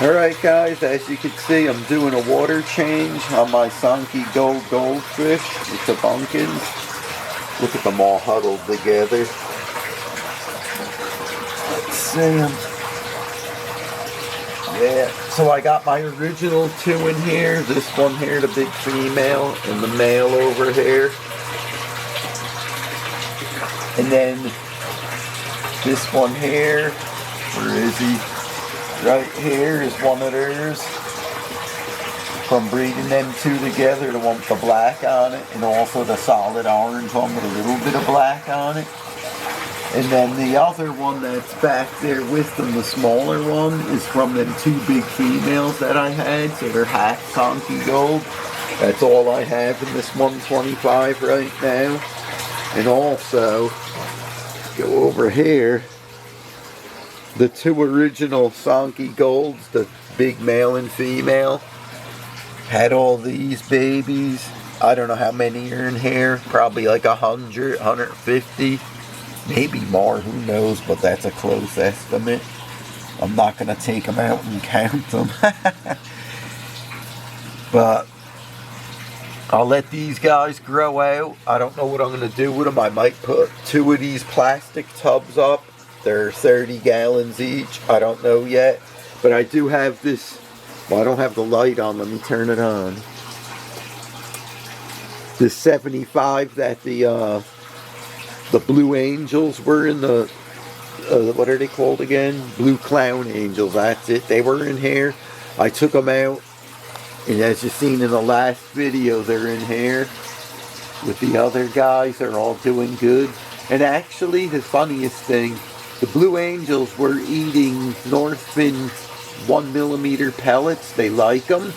Alright guys, as you can see, I'm doing a water change on my Shubunkin Goldfish with the bunkins. Look at them all huddled together. Let's see them. Yeah, so I got my original two in here. This one here, the big female, and the male over here. And then this one here, where is he? Right here is one of theirs. From breeding them two together, the one with the black on it, and also the solid orange one with a little bit of black on it. And then the other one that's back there with them, the smaller one, is from them two big females that I had. So they're half Shubunkin Gold. That's all I have in this 125 right now. And also, go over here, the two original Shubunkin Golds, the big male and female, had all these babies. I don't know how many are in here, probably like 100, 150, maybe more, who knows, but that's a close estimate. I'm not going to take them out and count them. But I'll let these guys grow out. I don't know what I'm going to do with them. I might put two of these plastic tubs up. They're 30 gallons each. I don't know yet. But I do have this. Well, I don't have the light on. Let me turn it on. This 75 that the Blue Angels were in the, what are they called again? Blue Clown Angels. That's it. They were in here. I took them out. And as you've seen in the last video, they're in here with the other guys. They're all doing good. And actually, the funniest thing, the Blue Angels were eating Northfin 1mm pellets. They like them.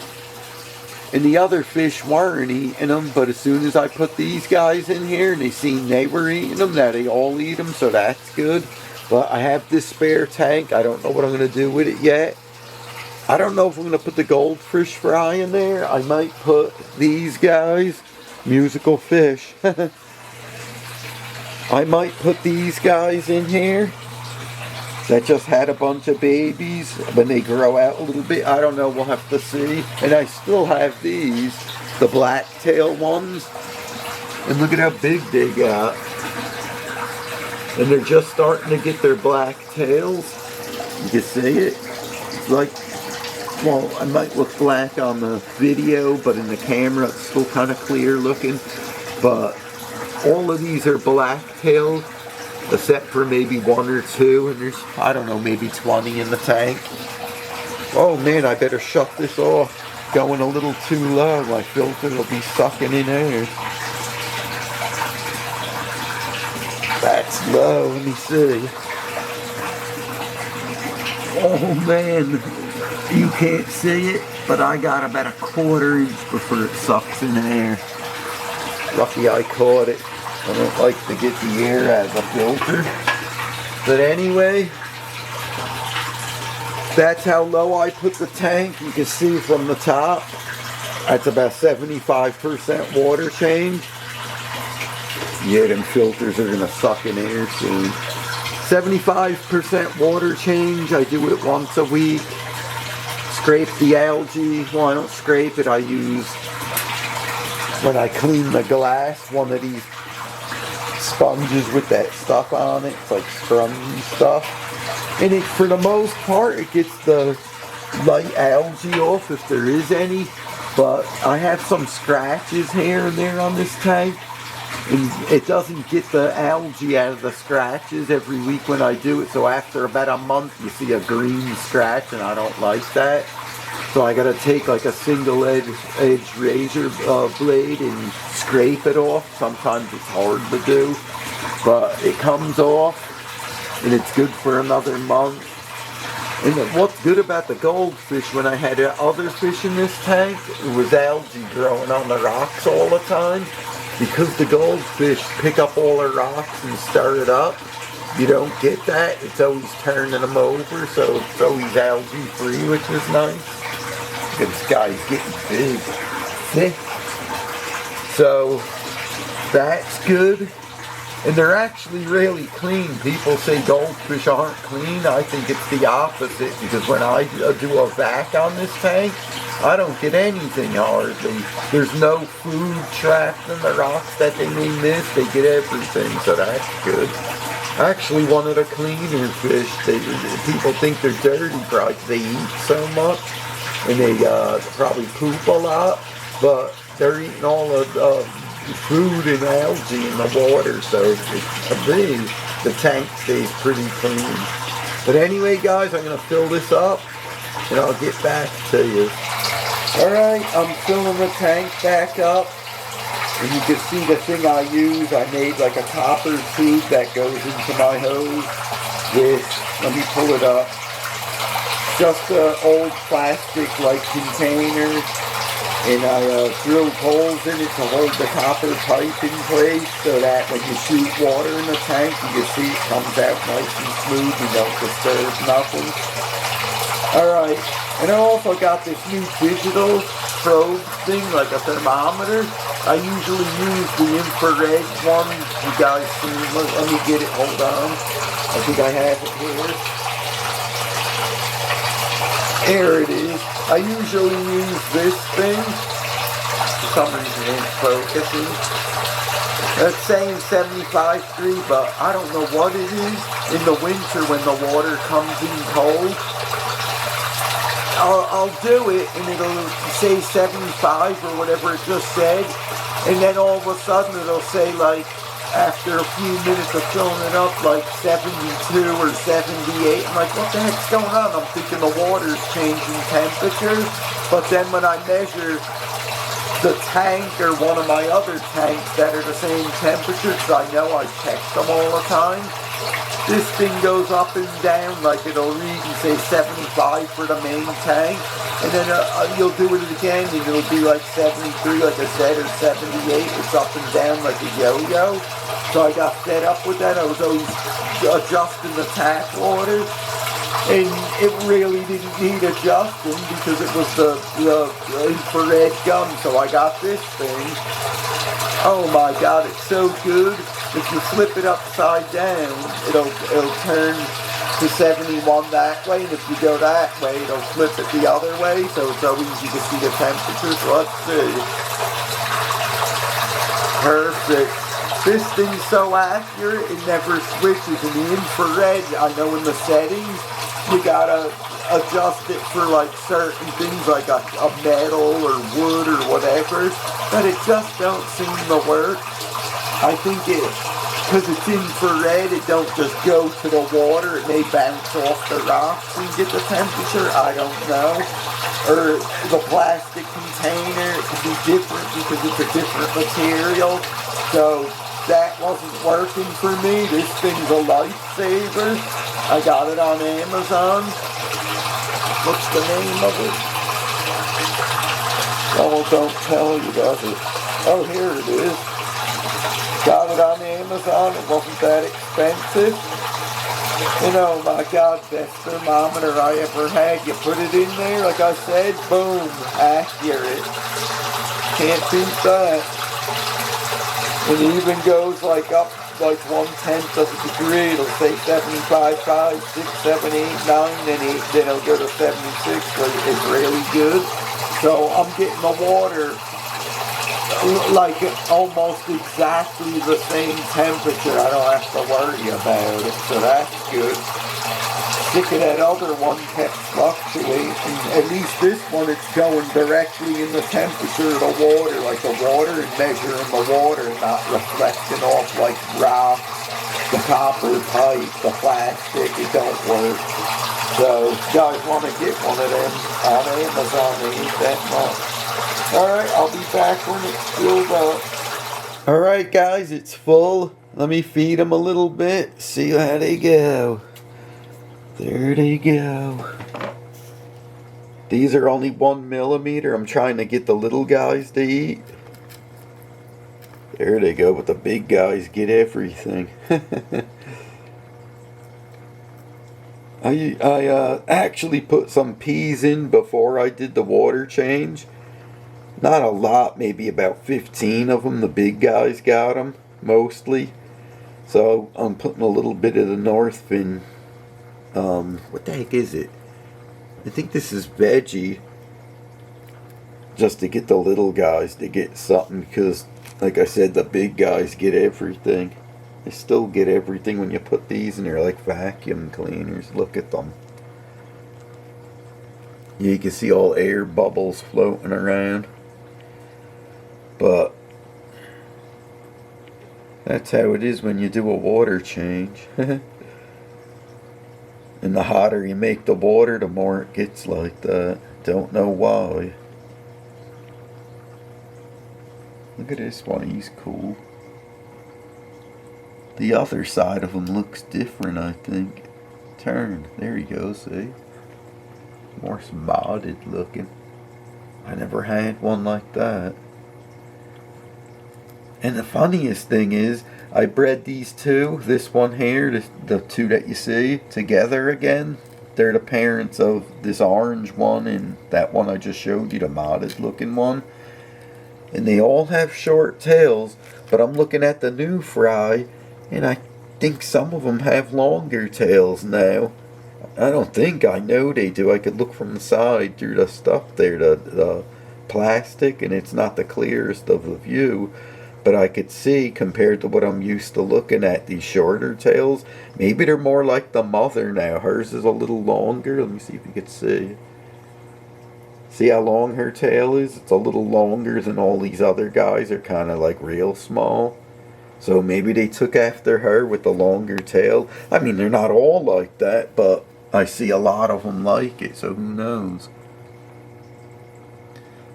And the other fish weren't eating them. But as soon as I put these guys in here and they seen they were eating them, now they all eat them. So that's good. But I have this spare tank. I don't know what I'm going to do with it yet. I don't know if I'm going to put the goldfish fry in there. I might put these guys, musical fish. I might put these guys in here that just had a bunch of babies. When they grow out a little bit, I don't know, we'll have to see. And I still have these, the blacktail ones. And look at how big they got. And they're just starting to get their black tails. You can see it. It's like, well, I might look black on the video, but in the camera it's still kind of clear looking. But all of these are blacktail, except for maybe one or two, and there's, I don't know, maybe 20 in the tank. Oh man, I better shut this off. Going a little too low, my filter will be sucking in air. That's low, let me see. Oh man. You can't see it, but I got about a 1/4 inch before it sucks in air. Lucky I caught it. I don't like to get the air out of the filter. But anyway, that's how low I put the tank. You can see from the top, that's about 75% water change. Yeah, them filters are gonna suck in air soon. 75% water change. I do it once a week. Scrape the algae. Well, I don't scrape it. I use, when I clean the glass, one of these sponges with that stuff on it. It's like spongy stuff. And it, for the most part, it gets the light algae off if there is any. But I have some scratches here and there on this tank. And it doesn't get the algae out of the scratches every week when I do it. So after about a month, you see a green scratch, and I don't like that. So I gotta take like a single edge razor blade and scrape it off. Sometimes it's hard to do, but it comes off, and it's good for another month. And what's good about the goldfish, when I had other fish in this tank, it was algae growing on the rocks all the time. Because the goldfish pick up all the rocks and stir it up, you don't get that. It's always turning them over, so it's always algae free, which is nice. This guy's getting big, thick. So that's good. And they're actually really clean. People say goldfish aren't clean. I think it's the opposite, because when I do a vac on this tank, I don't get anything hardly. There's no food trapped in the rocks that they may miss. They get everything, so that's good. Actually, one of the cleaner fish. People think they're dirty because they eat so much, and they probably poop a lot, but they're eating all of the food and algae in the water, so the tank stays pretty clean. But anyway, guys, I'm going to fill this up, and I'll get back to you. Alright, I'm filling the tank back up, and you can see the thing I use. I made like a copper tube that goes into my hose with, let me pull it up, just an old plastic like container, and I drilled holes in it to hold the copper pipe in place so that when you shoot water in the tank, you can see it comes out nice and smooth, you don't disturb nothing. Alright, and I also got this new digital probe thing, like a thermometer. I usually use the infrared one. You guys see, let me get it, hold on. I think I have it here. There it is. I usually use this thing. For some reason it ain't focusing. It's saying 75°, but I don't know what it is. In the winter when the water comes in cold, I'll do it and it'll say 75 or whatever it just said, and then all of a sudden it'll say, like, after a few minutes of filling it up, like 72 or 78. I'm like, what the heck's going on? I'm thinking the water's changing temperature, but then when I measure the tank or one of my other tanks that are the same temperature, because I know I check them all the time, this thing goes up and down, like it'll read and say 75 for the main tank, and then you'll do it again and it'll be like 73, like I said, or 78. It's up and down like a yo-yo. So I got fed up with that. I was always adjusting the tap water, and it really didn't need adjusting because it was the infrared gun. So I got this thing. Oh my God, it's so good. If you flip it upside down, it'll turn to 71 that way, and if you go that way, it'll flip it the other way, so it's always you can see the temperature. So let's see. Perfect. This thing's so accurate, it never switches. In the infrared, I know in the settings, you gotta adjust it for like certain things like a metal or wood or whatever, but it just don't seem to work. I think because it's infrared, it don't just go to the water, it may bounce off the rocks and get the temperature, I don't know. Or the plastic container, it could be different because it's a different material. So that wasn't working for me. This thing's a lifesaver. I got it on Amazon. What's the name of it? Oh, don't tell you, does it? Oh, here it is. Got it on Amazon. It wasn't that expensive. And oh my God, best thermometer I ever had. You put it in there, like I said, boom, accurate. Can't beat that. It even goes like up like 1/10 of a degree. It'll say 75, 5, 6, 7, 8, 9, then it'll go to 76, so it's really good. So I'm getting the water like almost exactly the same temperature. I don't have to worry about it, so that's good. Sick of that other one kept fluctuating. At least this one, it's going directly in the temperature of the water, like the water is measuring the water, not reflecting off like rocks, the copper pipe, the plastic. It don't work. So, you guys want to get one of them on Amazon, they ain't that much. Alright, I'll be back when it's filled up. Alright guys, it's full. Let me feed them a little bit, see how they go. There they go. These are only 1 millimeter. I'm trying to get the little guys to eat. There they go, but the big guys get everything. I actually put some peas in before I did the water change. Not a lot, maybe about 15 of them. The big guys got them, mostly. So I'm putting a little bit of the north fin. What the heck is it? I think this is veggie. Just to get the little guys to get something, because like I said, the big guys get everything. They still get everything when you put these in there, like vacuum cleaners. Look at them. You can see all air bubbles floating around. But that's how it is when you do a water change. And the hotter you make the water, the more it gets like that. Don't know why. Look at this one, he's cool. The other side of him looks different, I think. Turn, there he goes, see? More spotted looking. I never had one like that. And the funniest thing is, I bred these two, this one here, the two that you see, together again. They're the parents of this orange one and that one I just showed you, the mottled looking one. And they all have short tails, but I'm looking at the new fry, and I think some of them have longer tails now. I don't think, I know they do. I could look from the side through the stuff there, the plastic, and it's not the clearest of the view. But I could see, compared to what I'm used to looking at, these shorter tails, maybe they're more like the mother now. Hers is a little longer. Let me see if you can see. See how long her tail is? It's a little longer than all these other guys. Are kind of like real small. So maybe they took after her with the longer tail. I mean, they're not all like that, but I see a lot of them like it, so who knows?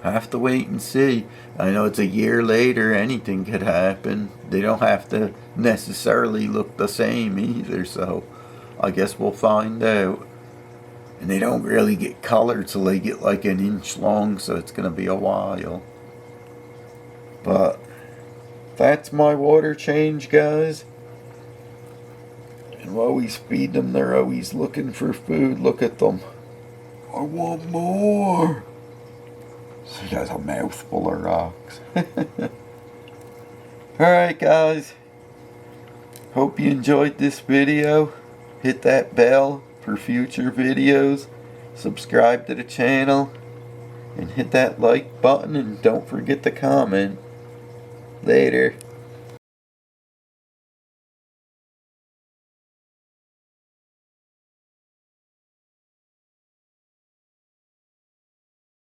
I have to wait and see. I know it's a year later, anything could happen. They don't have to necessarily look the same either, so I guess we'll find out. And they don't really get colored till they get like an inch long, so it's going to be a while. But that's my water change, guys. And while we feed them, they're always looking for food. Look at them. I want more. So he has a mouthful of rocks. Alright, guys. Hope you enjoyed this video. Hit that bell for future videos. Subscribe to the channel. And hit that like button. And don't forget to comment. Later.